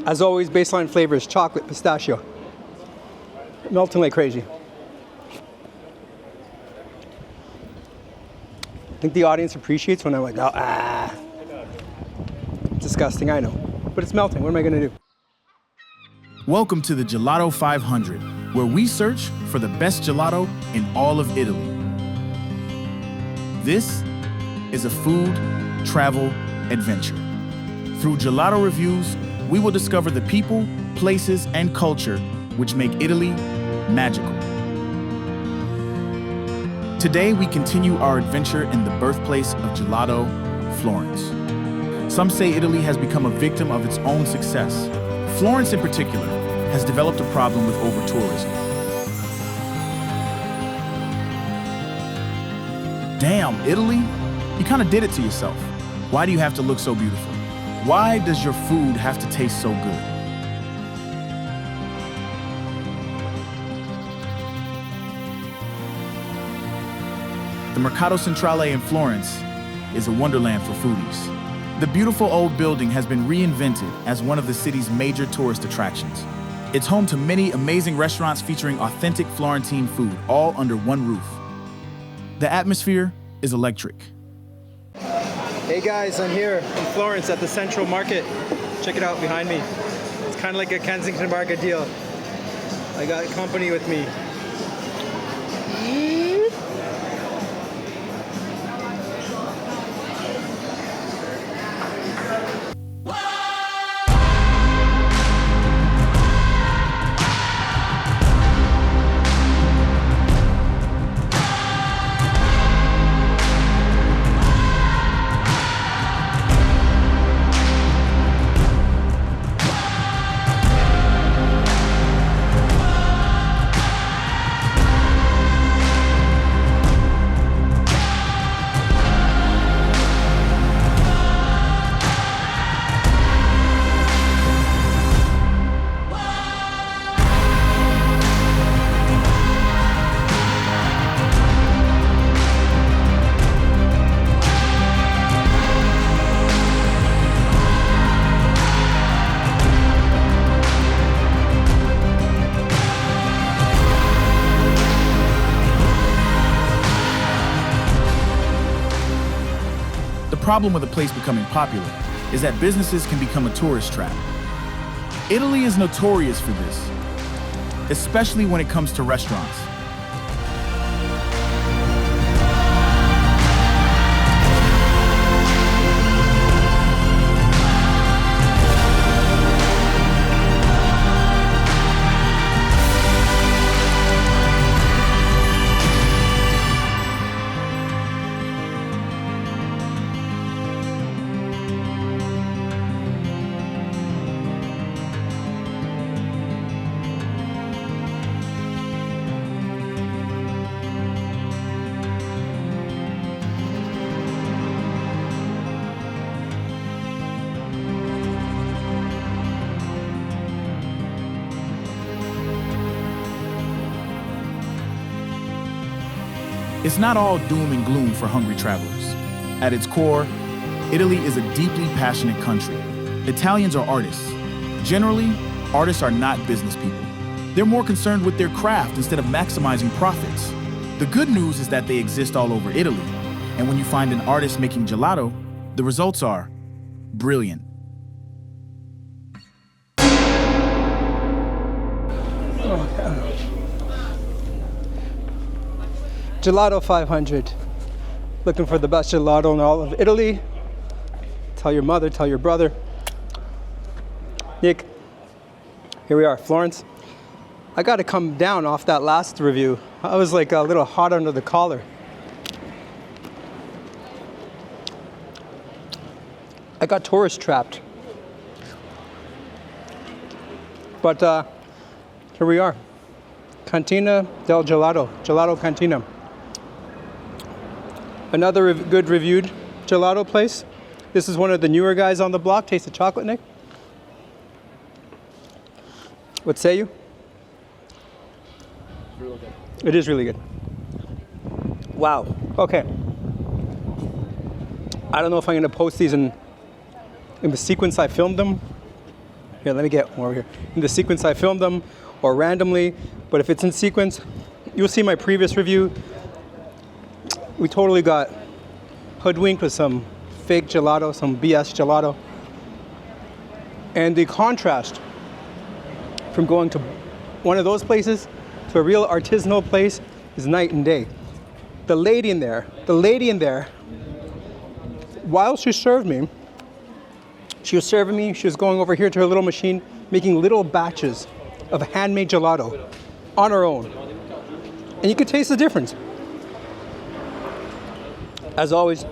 As always, baseline flavors, chocolate, pistachio. Melting like crazy. I think the audience appreciates when I'm like, oh, disgusting, I know. But it's melting, what am I gonna do? Welcome to the Gelato 500, where we search for the best gelato in all of Italy. This is a food travel adventure. Through gelato reviews, we will discover the people, places, and culture which make Italy magical. Today, we continue our adventure in the birthplace of gelato, Florence. Some say Italy has become a victim of its own success. Florence, in particular, has developed a problem with over-tourism. Damn, Italy? You kind of did it to yourself. Why do you have to look so beautiful? Why does your food have to taste so good? The Mercato Centrale in Florence is a wonderland for foodies. The beautiful old building has been reinvented as one of the city's major tourist attractions. It's home to many amazing restaurants featuring authentic Florentine food, all under one roof. The atmosphere is electric. Hey guys, I'm here in Florence at the Central Market. Check it out behind me. It's kind of like a Kensington Market deal. I got company with me. The problem with a place becoming popular is that businesses can become a tourist trap. Italy is notorious for this, especially when it comes to restaurants. It's not all doom and gloom for hungry travelers. At its core, Italy is a deeply passionate country. Italians are artists. Generally, artists are not business people. They're more concerned with their craft instead of maximizing profits. The good news is that they exist all over Italy, and when you find an artist making gelato, the results are brilliant. Gelato 500. Looking for the best gelato in all of Italy. Tell your mother, tell your brother. Nick, here we are, Florence. I got to come down off that last review. I was like a little hot under the collar. I got tourist trapped. But here we are. Cantina del Gelato, Gelato Cantina. Another good reviewed gelato place. This is one of the newer guys on the block. Taste the chocolate, Nick. What say you? Really good. It is really good. Wow. Okay. I don't know if I'm going to post these in the sequence I filmed them, Here, let me get one over here. In the sequence I filmed them, or randomly, but if it's in sequence, you'll see my previous review. We totally got hoodwinked with some fake gelato, some BS gelato. And the contrast from going to one of those places to a real artisanal place is night and day. The lady in there, while she served me, she was serving me, she was going over here to her little machine, making little batches of handmade gelato on her own. And you could taste the difference. As always,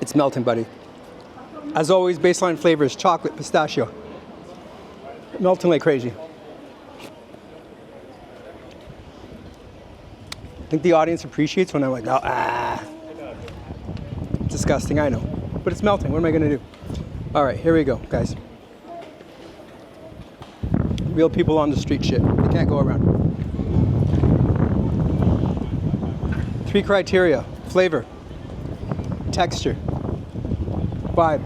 it's melting, buddy. As always, baseline flavors, chocolate, pistachio. Melting like crazy. I think the audience appreciates when I'm like, oh, disgusting, I know. But it's melting, what am I gonna do? All right, here we go, guys. Real people on the street shit. They can't go around. 3 criteria: flavor, texture, vibe.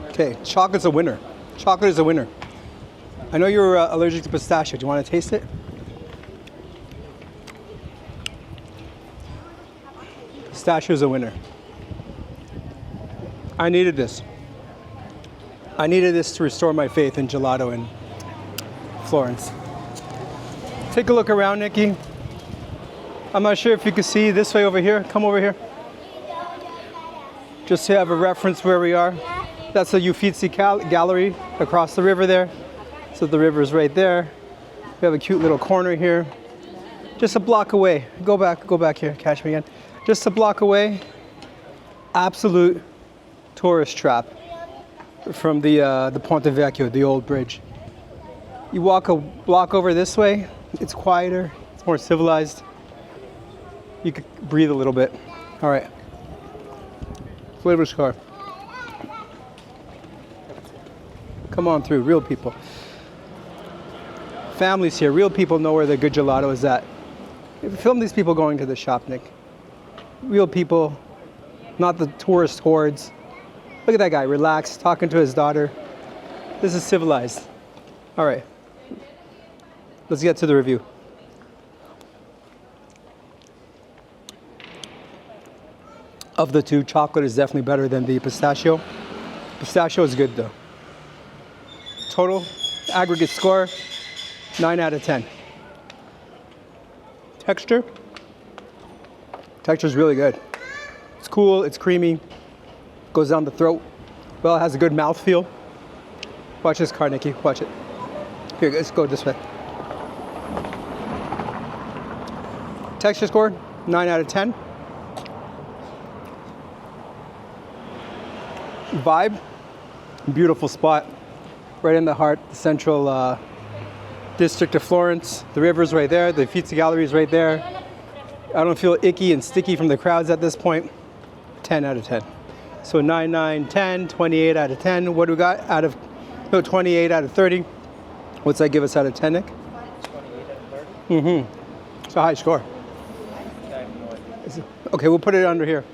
Okay, chocolate's a winner. Chocolate is a winner. I know you're allergic to pistachio. Do you want to taste it? Pistachio is a winner. I needed this. I needed this to restore my faith in gelato in Florence. Take a look around, Nikki. I'm not sure if you can see this way over here. Come over here. Just to have a reference where we are. That's the Uffizi Gallery across the river there. So the river is right there. We have a cute little corner here. Just a block away. Go back here, catch me again. Just a block away, absolute tourist trap from the Ponte Vecchio, the old bridge. You walk a block over this way, it's quieter, it's more civilized. You could breathe a little bit. All right, flavor scar. Come on through, real people. Families here, real people know where the good gelato is at. Film these people going to the shop, Nick. Real people, not the tourist hordes. Look at that guy, relaxed, talking to his daughter. This is civilized. All right, let's get to the review. Of the two, chocolate is definitely better than the pistachio. Pistachio is good though. Total aggregate score, 9 out of 10. Texture is really good. It's cool, it's creamy, goes down the throat. Well, it has a good mouthfeel. Watch this car, Nikki, watch it. Here, let's go this way. Texture score, 9 out of 10. Vibe, beautiful spot. Right in the heart, the central district of Florence. The river's right there, the Uffizi Gallery is right there. I don't feel icky and sticky from the crowds at this point. 10 out of 10. So 9, 9, 10, 28 out of 10. What do we got out of, no, 28 out of 30. What's that give us out of 10, Nick? 28 out of 30. Mm-hmm. It's a high score. I have no idea. Okay, we'll put it under here.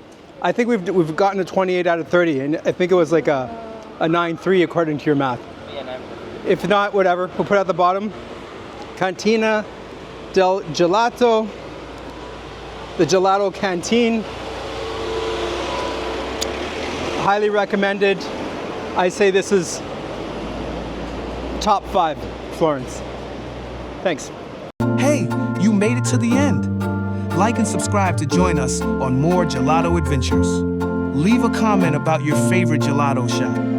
I think we've gotten a 28 out of 30, and I think it was like a 9.3 according to your math. If not, whatever, we'll put it at the bottom. Cantina del Gelato, the Gelato Canteen. Highly recommended. I say this is top 5 Florence. Thanks. Hey, you made it to the end. Like and subscribe to join us on more gelato adventures. Leave a comment about your favorite gelato shop.